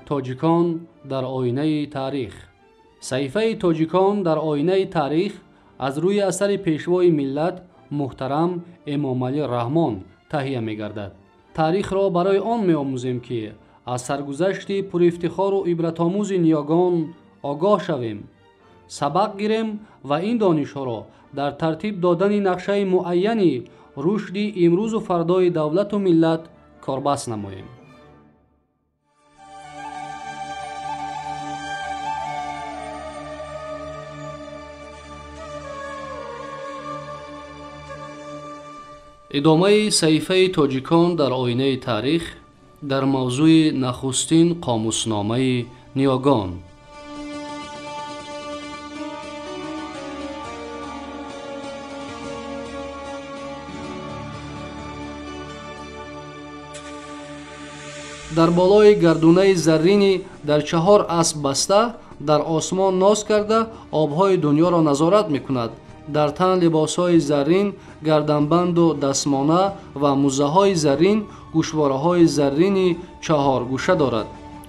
توجیکان در آینه تاریخ. صحیفه توجیکان در آینه تاریخ از روی اثر پیشوای ملت محترم امام علی رحمان تهیه می گردد. تاریخ را برای آن می آموزیم که از سرگذشت پر افتخار و عبرت آموز نیاگان آگاه شویم، سبق گیریم و این دانش‌ها را در ترتیب دادن نقشه معینی رشد امروز و فردای دولت و ملت کاربست نماییم. ادامه صحیفه توجیکان در آینه تاریخ در موضوع نخستین قاموسنامه نیاگان. در بالای گردونه زرینی در 4 اسب بسته در آسمان ناز کرده آبهای دنیا را نظارت می‌کند. در تن لباسهای زرین، گردنبند و دستمانه و موزه های زرین، گوشواره های زرینی 4 گوشه دارد.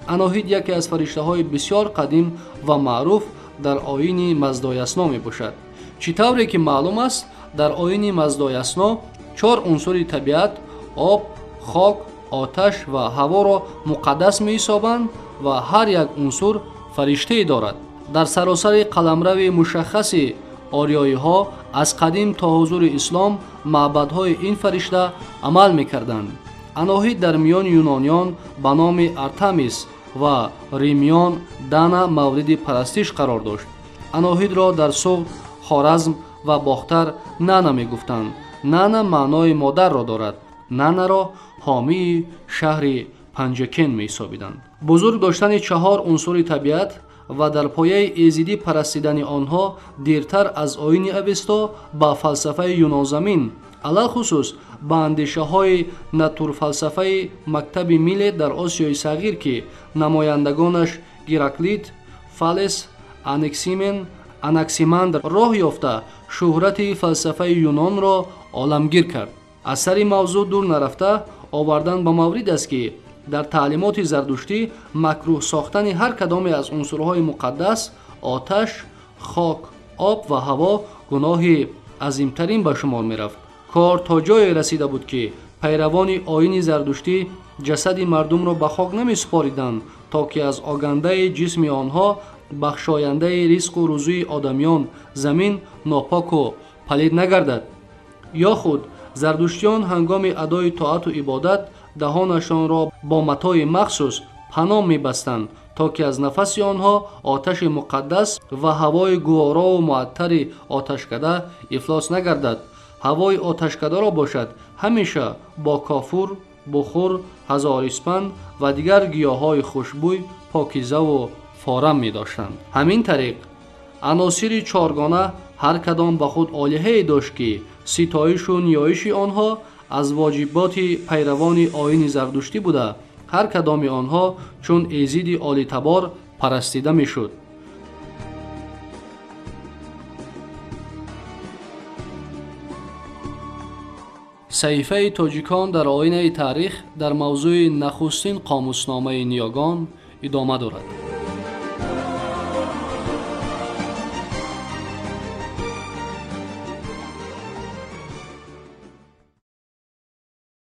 اناهید یکی از فرشته های بسیار قدیم و معروف در آیین مزدایسنا می باشد. چطوری که معلوم است در آیین مزدایسنا 4 عنصر طبیعت آب، خاک، آتش و هوا را مقدس می حسابند و هر یک عنصر فرشته دارد. در سراسر قلمرو مشخصی آریایی ها از قدیم تا حضور اسلام معبدهای این فرشته عمل میکردند. اناهید در میان یونانیان به نام ارتمیس و ریمیان دانا مورد پرستش قرار داشت. اناهید را در سوق، خوارزم و باختر نانا میگفتند. نانا معنای مادر را دارد. نانا را حامی شهر پنجکن میحسابیدند. بزرگ داشتن 4 عنصر طبیعت و در پایه ایزیدی پرستیدن آنها دیرتر از آیین اوستا با فلسفه یونان زمین، علل خصوص با اندیشه های ناتور فلسفه مکتب میلت در آسیای صغیر که نمایندگانش گیراکلیت، فالس، اناکسیماندر راه یافته شهرت فلسفه یونان را عالمگیر کرد. از سر موضوع دور نرفته آوردن به مورد است که در تعلیمات زردشتی مکروه ساختن هر کدام از عنصرهای مقدس آتش، خاک، آب و هوا گناه عظیمترین به شمار می رفت. کار تا جای رسیده بود که پیروان آیین زردشتی جسد مردم را به خاک نمی سپاریدند تا که از آگنده جسم آنها بخشاینده رزق و روزی آدمیان زمین ناپاک و پلید نگردد. یا خود زردشتیان هنگام ادای طاعت و عبادت دهانشان را با متاع مخصوص پناه می‌بستند تا که از نفس آنها آتش مقدس و هوای گوارا و معطر آتشکده افلاس نگردد. هوای آتشکده را باشد همیشه با کافور، بخور، هزار اسپند و دیگر گیاهای خوشبوی پاکیزه و فارم می‌داشتند. همین طریق عناصر 4گانه هر کدام به خود آلیه‌ای داشت که ستایش و نیایش آنها از واجبات پیروان آیین زردشتی بوده. هر کدام آنها چون ایزید عالی تبار پرستیده می شد. صحیفه توجیکان در آینه تاریخ در موضوع نخستین قاموسنامه نیاگان ادامه دارد.